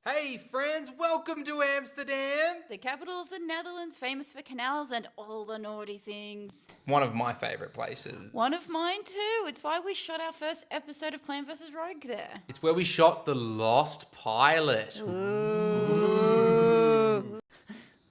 Hey friends, welcome to Amsterdam! The capital of the Netherlands, famous for canals and all the naughty things. One of my favourite places. One of mine too. It's why we shot our first episode of Plant vs. Rogue there. It's where we shot The Lost Pilot. Ooh.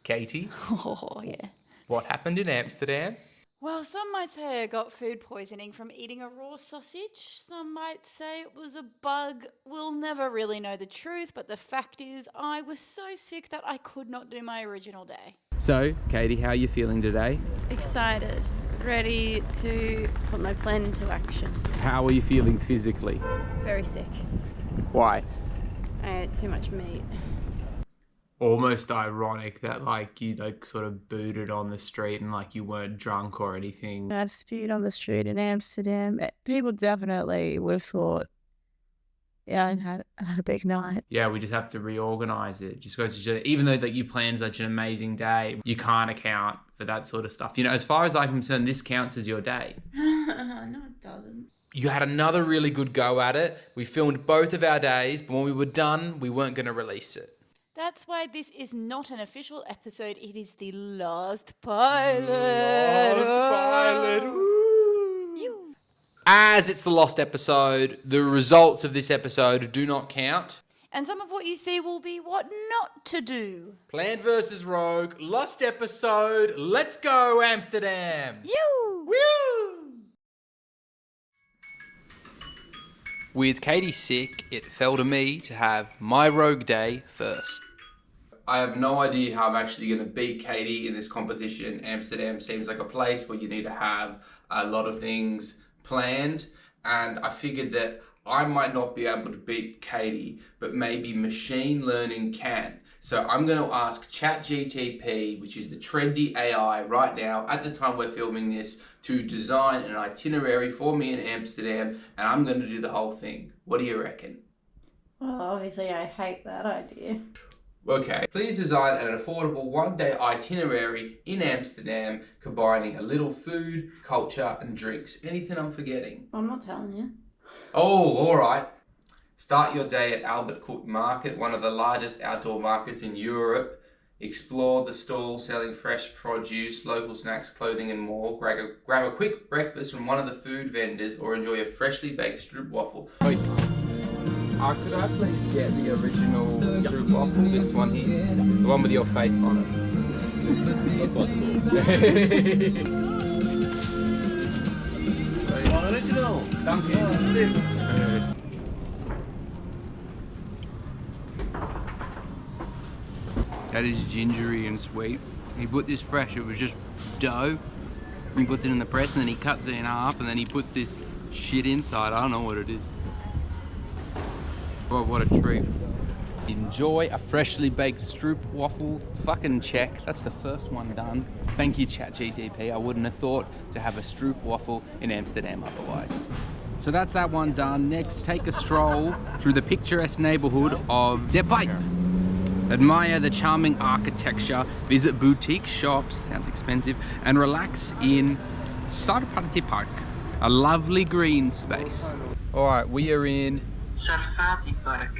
Katie, Oh, yeah. what happened in Amsterdam? Well, some might say I got food poisoning from eating a raw sausage. Some might say it was a bug. We'll never really know the truth, but the fact is I was so sick that I could not do my original day. So, Katie, how are you feeling today? Excited, ready to put my plan into action. How are you feeling physically? Very sick. Why? I ate too much meat. Almost ironic that you sort of booted on the street and you weren't drunk or anything. I've spewed on the street in Amsterdam. People definitely would have thought, yeah, I had a big night. Yeah, we just have to reorganize it. Just goes to show that even though you planned such an amazing day, you can't account for that sort of stuff. You know, as far as I'm concerned, this counts as your day. No, it doesn't. You had another really good go at it. We filmed both of our days, but when we were done, we weren't going to release it. That's why this is not an official episode. It is the Lost Pilot. Woo. As it's the lost episode, the results of this episode do not count. And some of what you see will be what not to do. Plant vs. Rogue, lost episode. Let's go, Amsterdam. You. Woo! With Katie sick, it fell to me to have my rogue day first. I have no idea how I'm actually going to beat Katie in this competition. Amsterdam seems like a place where you need to have a lot of things planned, and I figured that I might not be able to beat Katie, but maybe machine learning can. So I'm going to ask ChatGPT, which is the trendy AI right now at the time we're filming this, to design an itinerary for me in Amsterdam, and I'm going to do the whole thing. What do you reckon? Well, obviously I hate that idea. Okay, please design an affordable one-day itinerary in Amsterdam, combining a little food, culture, and drinks. Anything I'm forgetting? I'm not telling you. Oh, all right. Start your day at Albert Cook Market, one of the largest outdoor markets in Europe. Explore the stall selling fresh produce, local snacks, clothing and more. Grab a quick breakfast from one of the food vendors or enjoy a freshly baked stroopwafel. Could I please get the original stroopwafel, this one here? The one with your face on it. If possible. Original. Thank you. That is gingery and sweet. He put this fresh, it was just dough. He puts it in the press and then he cuts it in half and then he puts this shit inside. I don't know what it is. Oh, what a treat. Enjoy a freshly baked stroopwafel. Fucking check. That's the first one done. Thank you, ChatGPT. I wouldn't have thought to have a stroopwafel in Amsterdam otherwise. So that's that one done. Next, take a stroll through the picturesque neighborhood of De Pijp. Admire the charming architecture, visit boutique shops, sounds expensive, and relax in Sarpati Park, a lovely green space. All right, we are in Sarfati Park.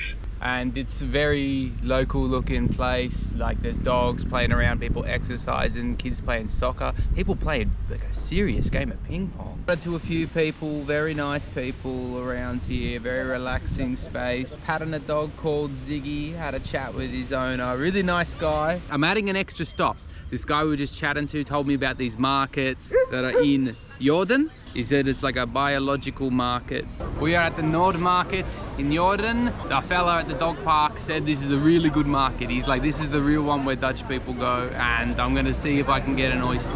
and it's a very local looking place. Like there's dogs playing around, people exercising, kids playing soccer, people playing like a serious game of ping pong. Got to a few people, very nice people around here, very relaxing space. Patting a dog called Ziggy, had a chat with his owner, really nice guy. I'm adding an extra stop. This guy we were just chatting to told me about these markets that are in Jordaan. He said it's like a biological market. We are at the Nord Market in Jordaan. The fella at the dog park said this is a really good market. He's like, this is the real one where Dutch people go, and I'm gonna see if I can get an oyster.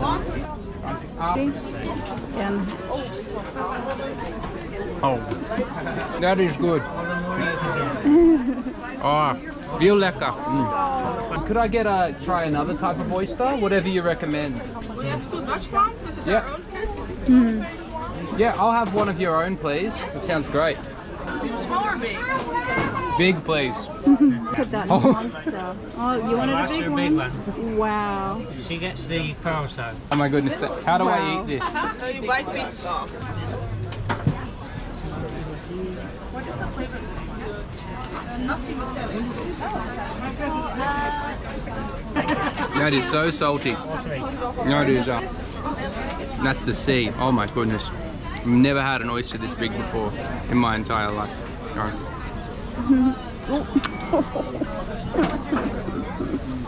Oh, that is good. Oh, real lekker. Could I try another type of oyster? Whatever you recommend. Do you have 2 Dutch ones? This is Yeah. our own kit. Yeah, I'll have one of your own, please. That sounds great. Small or big? Big, please. Put that monster. Oh, you wanted a big one? Wow. She gets the pearls though. Oh my goodness, how do I Wow. eat this? No, you bite pieces off. What is the flavor of this one? Nutty metallic. That is so salty. No, it is. That's the sea. Oh my goodness. I've never had an oyster this big before in my entire life.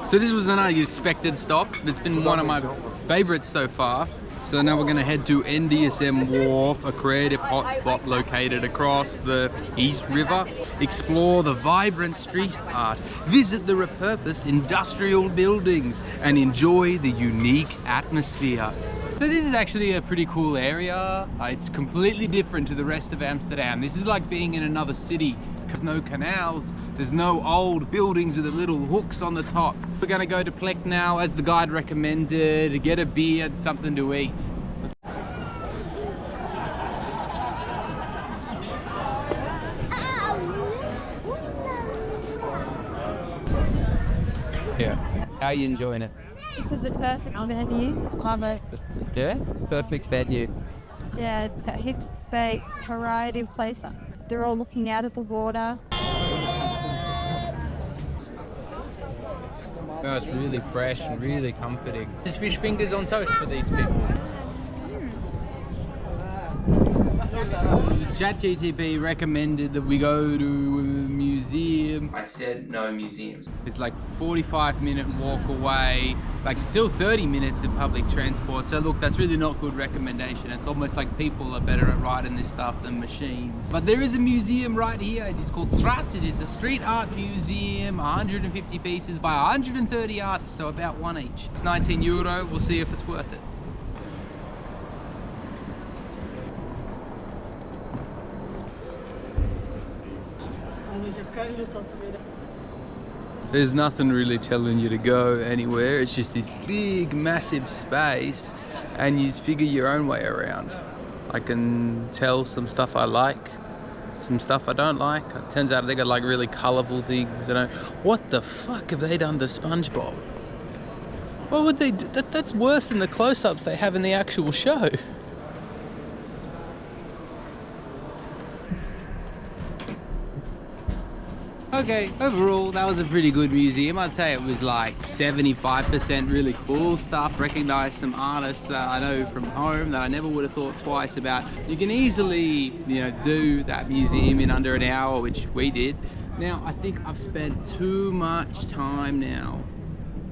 So this was an unexpected stop. It's been one of my favorites so far. So now we're gonna head to NDSM Wharf, a creative hotspot located across the East River. Explore the vibrant street art, visit the repurposed industrial buildings, and enjoy the unique atmosphere. So this is actually a pretty cool area. It's completely different to the rest of Amsterdam. This is like being in another city. There's no canals, there's no old buildings with the little hooks on the top. We're gonna go to Plek now, as the guide recommended, get a beer and something to eat. Yeah. How are you enjoying it? This is a perfect venue. Love it. Yeah? Perfect venue. Yeah, it's got heaps of space, variety of places. They're all looking out at the water. Oh, it's really fresh and really comforting. Just fish fingers on toast for these people. ChatGTP recommended that we go to a museum. I said no museums. It's like 45-minute walk away, like still 30 minutes of public transport. So look, that's really not good recommendation. It's almost like people are better at writing this stuff than machines. But there is a museum right here. It is called Straat. It is a street art museum, 150 pieces by 130 artists, so about one each. It's €19. We'll see if it's worth it. There's nothing really telling you to go anywhere. It's just this big, massive space, and you just figure your own way around. I can tell some stuff I like, some stuff I don't like. It turns out they got like really colourful things. What the fuck have they done to SpongeBob? What would they do? That's worse than the close-ups they have in the actual show. Okay, overall, that was a pretty good museum. I'd say it was like 75% really cool stuff. Recognized some artists that I know from home that I never would have thought twice about. You can easily, do that museum in under an hour, which we did. Now, I think I've spent too much time now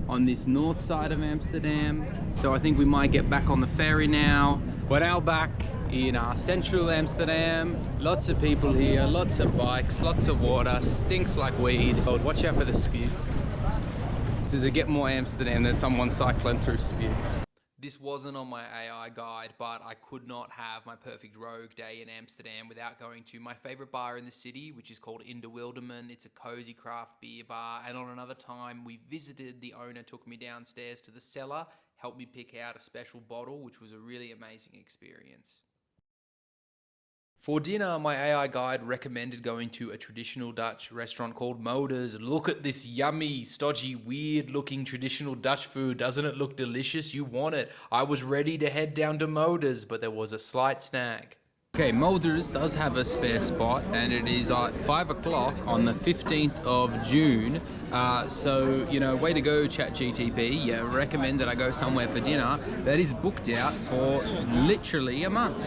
on this north side of Amsterdam. So I think we might get back on the ferry now. We're now back in central Amsterdam. Lots of people here, lots of bikes, lots of water, stinks like weed. But watch out for the spew. Does it get more Amsterdam than someone cycling through spew? This wasn't on my AI guide, but I could not have my perfect rogue day in Amsterdam without going to my favorite bar in the city, which is called In de Wilderman. It's a cozy craft beer bar, and on another time we visited, the owner took me downstairs to the cellar, helped me pick out a special bottle, which was a really amazing experience. For dinner, my AI guide recommended going to a traditional Dutch restaurant called Moders. Look at this yummy, stodgy, weird-looking traditional Dutch food. Doesn't it look delicious? You want it. I was ready to head down to Moders, but there was a slight snag. Okay, Moders does have a spare spot, and it is at 5 o'clock on the 15th of June. So, way to go, ChatGTP. Yeah, recommend that I go somewhere for dinner that is booked out for literally a month.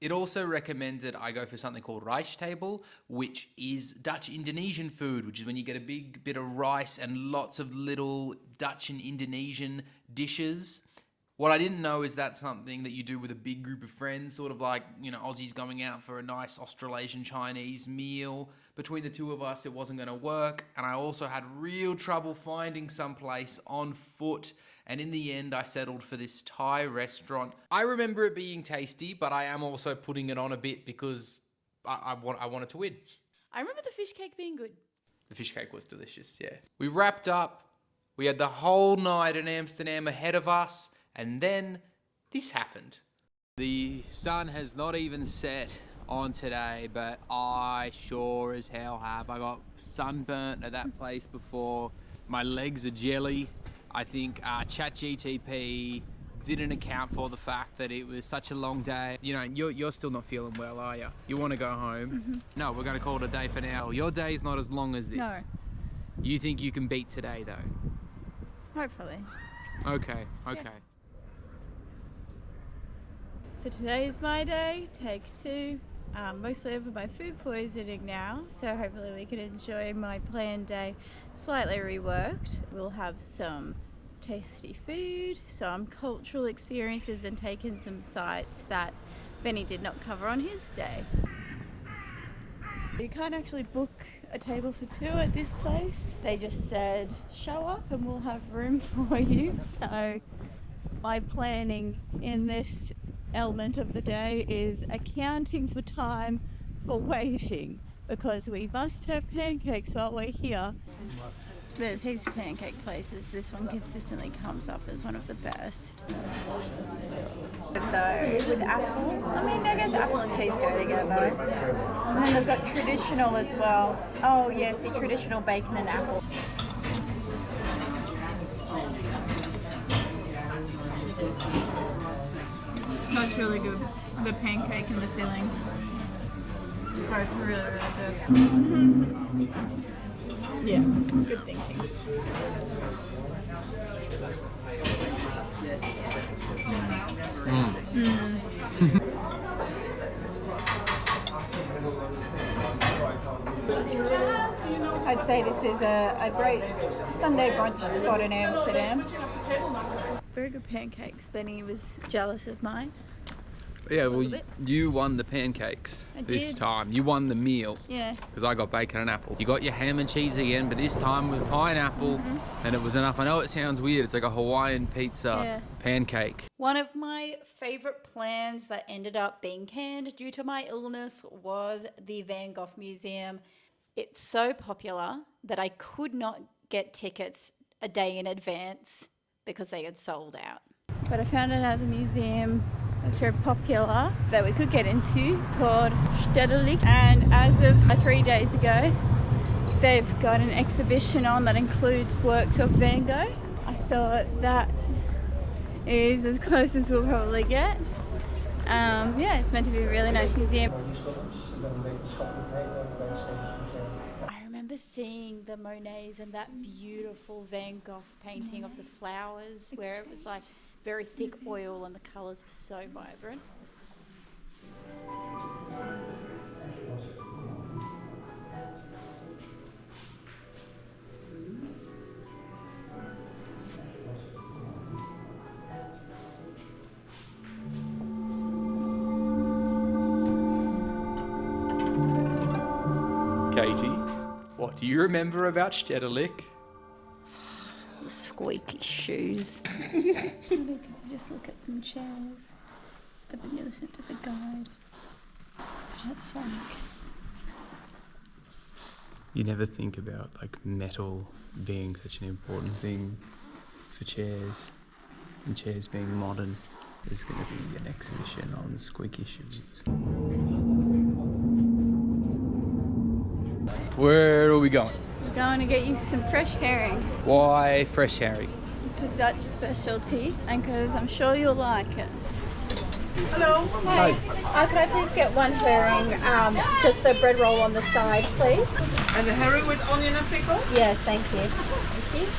It also recommended I go for something called rijsttafel, which is Dutch Indonesian food, which is when you get a big bit of rice and lots of little Dutch and Indonesian dishes. What I didn't know is that's something that you do with a big group of friends, sort of like, Aussies going out for a nice Australasian Chinese meal. Between the two of us, it wasn't going to work. And I also had real trouble finding someplace on foot. And in the end, I settled for this Thai restaurant. I remember it being tasty, but I am also putting it on a bit because I wanted to win. I remember the fish cake being good. The fish cake was delicious, yeah. We wrapped up. We had the whole night in Amsterdam ahead of us. And then this happened. The sun has not even set on today, but I sure as hell have. I got sunburnt at that place before. My legs are jelly. I think ChatGTP didn't account for the fact that it was such a long day. You're still not feeling well, are you? You want to go home? Mm-hmm. No, we're going to call it a day for now. Your day's not as long as this. No. You think you can beat today, though? Hopefully. Okay. So today is my day, take 2. Mostly over my food poisoning now, so hopefully we can enjoy my planned day slightly reworked. We'll have some tasty food, some cultural experiences, and take in some sights that Benny did not cover on his day. You can't actually book a table for 2 at this place. They just said show up and we'll have room for you. So my planning in this element of the day is accounting for time for waiting, because we must have pancakes while we're here. There's heaps of pancake places. This one consistently comes up as one of the best. Though with apple, I mean, I guess apple and cheese go together. And then they've got traditional as well. Oh yeah, see, traditional bacon and apple. That's really good. The pancake and the filling. Both really, really good. Yeah, good thinking. I'd say this is a great Sunday brunch spot in Amsterdam. Very good pancakes. Benny was jealous of mine. Yeah, well, you won the pancakes this time. You won the meal. Yeah. Because I got bacon and apple. You got your ham and cheese again, but this time with pineapple, and it was enough. I know it sounds weird. It's like a Hawaiian pizza pancake. One of my favorite plans that ended up being canned due to my illness was the Van Gogh Museum. It's so popular that I could not get tickets a day in advance because they had sold out. But I found another museum that's very popular that we could get into called Stedelijk, and as of 3 days ago they've got an exhibition on that includes works of Van Gogh. I thought that is as close as we'll probably get. Yeah, it's meant to be a really nice museum. I remember seeing the Monets and that beautiful Van Gogh painting of the flowers where it was like very thick oil and the colours were so vibrant. Katie, what do you remember about Stedelijk? The squeaky shoes. Because you just look at some chairs, but then you listen to the guide. And it's like... You never think about like metal being such an important thing for chairs, and chairs being modern. There's going to be an exhibition on squeaky shoes. Where are we going? We're going to get you some fresh herring. Why fresh herring? It's a Dutch specialty, and because I'm sure you'll like it. Hello. Hi. Could I please get one herring, just the bread roll on the side, please? And the herring with onion and pickle? Yes, thank you. Thank you.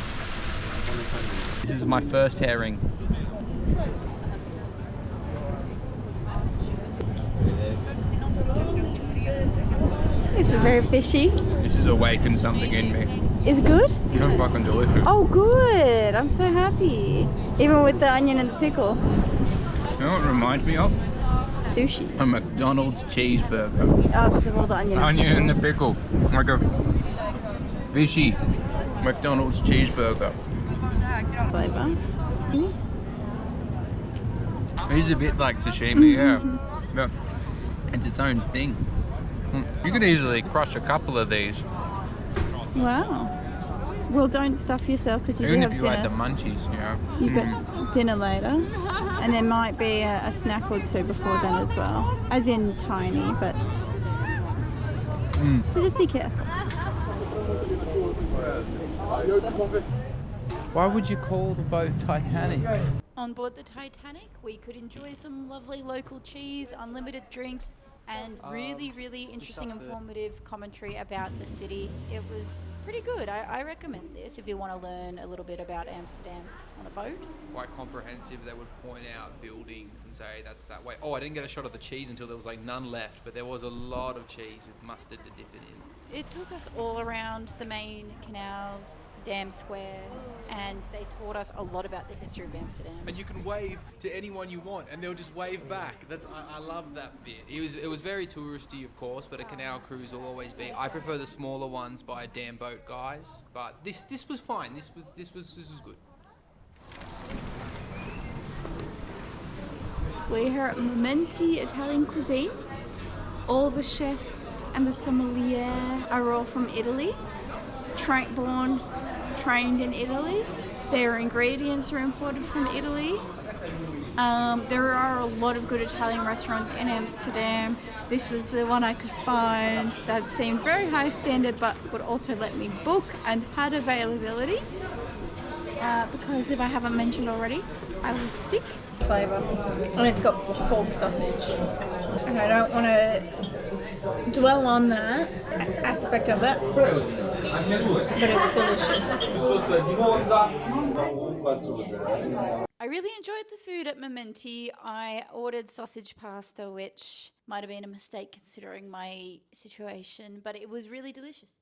This is my first herring. It's very fishy. This has awakened something in me. Is it good? You don't fucking delicious. Oh, good. I'm so happy. Even with the onion and the pickle. You know what it reminds me of? Sushi. A McDonald's cheeseburger. Oh, because of all the onion. Onion and the pickle. Like a fishy McDonald's cheeseburger. Flavor. It is a bit like sashimi, yeah. But it's its own thing. You could easily crush a couple of these. Wow. Well, don't stuff yourself because you Even do if have you had the dinner. munchies, you know. You've got dinner later. And there might be a snack or two before then as well. As in tiny, but... So just be careful. Why would you call the boat Titanic? On board the Titanic, we could enjoy some lovely local cheese, unlimited drinks, and really, really interesting, informative commentary about the city. It was pretty good. I recommend this if you want to learn a little bit about Amsterdam on a boat. Quite comprehensive. They would point out buildings and say that's that way. Oh, I didn't get a shot of the cheese until there was like none left, but there was a lot of cheese with mustard to dip it in. It took us all around the main canals, Dam Square, and they taught us a lot about the history of Amsterdam. And you can wave to anyone you want, and they'll just wave back. I love that bit. It was very touristy, of course, but a canal cruise will always be. I prefer the smaller ones by Dam Boat guys, but this was fine. This was good. We're here at Momenti Italian Cuisine. All the chefs and the sommelier are all from Italy, trained in Italy. Their ingredients are imported from Italy. There are a lot of good Italian restaurants in Amsterdam. This was the one I could find that seemed very high standard but would also let me book and had availability. Because if I haven't mentioned already, I was sick. Flavour. And it's got pork sausage. And I don't want to dwell on that aspect of it, but it's delicious. I really enjoyed the food at Momenti. I ordered sausage pasta, which might have been a mistake considering my situation, but it was really delicious.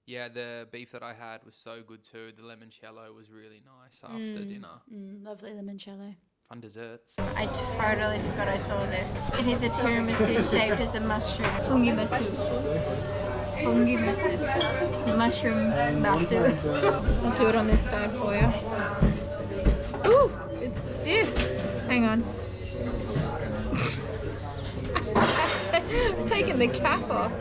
Yeah, the beef that I had was so good too. The limoncello was really nice after dinner. Lovely limoncello. Fun desserts. I totally forgot I saw this. It is a tiramisu shaped as a mushroom. Fungimasu. Mushroom masu. I'll do it on this side for you. Ooh, it's stiff. Hang on. I'm taking the cap off.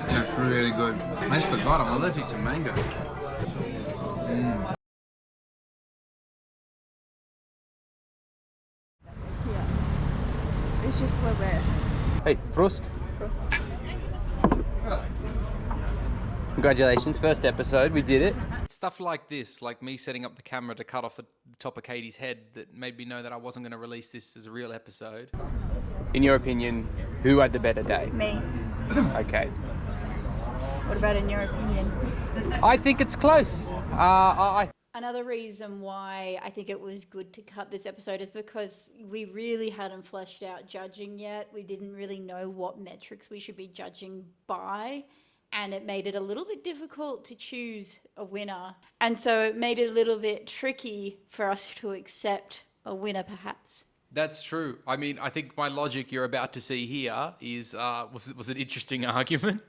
That's really good. I just forgot I'm allergic to mango. Yeah. It's just where we're. Hey, Prost. Congratulations, first episode, we did it. Stuff like this, like me setting up the camera to cut off the top of Katie's head, that made me know that I wasn't going to release this as a real episode. In your opinion, who had the better day? Me. Okay. What about in your opinion? I think it's close. Another reason why I think it was good to cut this episode is because we really hadn't fleshed out judging yet. We didn't really know what metrics we should be judging by, and it made it a little bit difficult to choose a winner. And so it made it a little bit tricky for us to accept a winner, perhaps. That's true. I mean, I think my logic you're about to see here is was an interesting argument.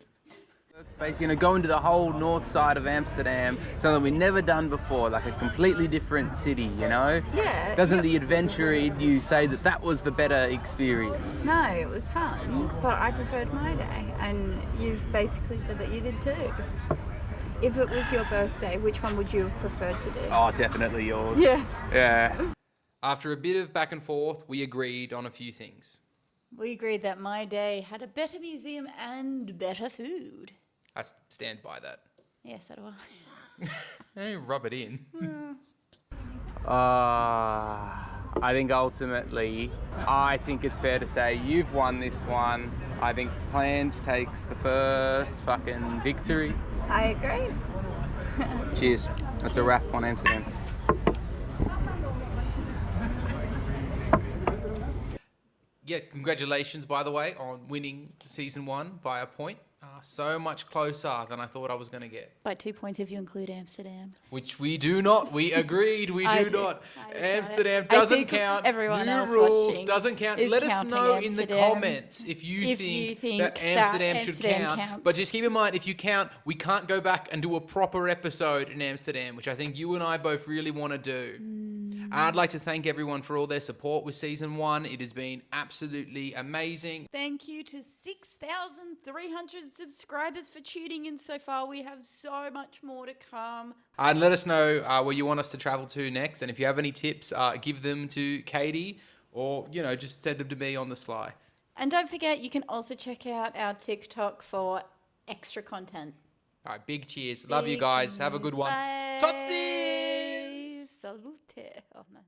It's basically go into the whole north side of Amsterdam, something we've never done before, like a completely different city, you know? Yeah. Doesn't the adventure in you say that that was the better experience? No, it was fun, but I preferred my day, and you've basically said that you did too. If it was your birthday, which one would you have preferred to do? Oh, definitely yours. Yeah. Yeah. After a bit of back and forth, we agreed on a few things. We agreed that my day had a better museum and better food. I stand by that. Yeah, so do I. Rub it in. I think ultimately, I think it's fair to say you've won this one. I think Planned takes the first fucking victory. I agree. Cheers. That's a wrap on Amsterdam. Yeah, congratulations, by the way, on winning season 1 by a point. So much closer than I thought I was going to get. By 2 points if you include Amsterdam. Which we do not. We agreed. We do not. Amsterdam doesn't count. Everyone New else rules watching doesn't count. is Let us counting know in the Amsterdam comments if you think that that Amsterdam should Amsterdam count. counts. But just keep in mind, if you count, we can't go back and do a proper episode in Amsterdam, which I think you and I both really want to do. I'd like to thank everyone for all their support with season 1. It has been absolutely amazing. Thank you to 6,300 subscribers for tuning in so far. We have so much more to come. And let us know where you want us to travel to next. And if you have any tips, give them to Katie or, just send them to me on the sly. And don't forget, you can also check out our TikTok for extra content. All right, big cheers. Love you Big guys. Have a good one. Bye. Totsi! Salute. Oh, no.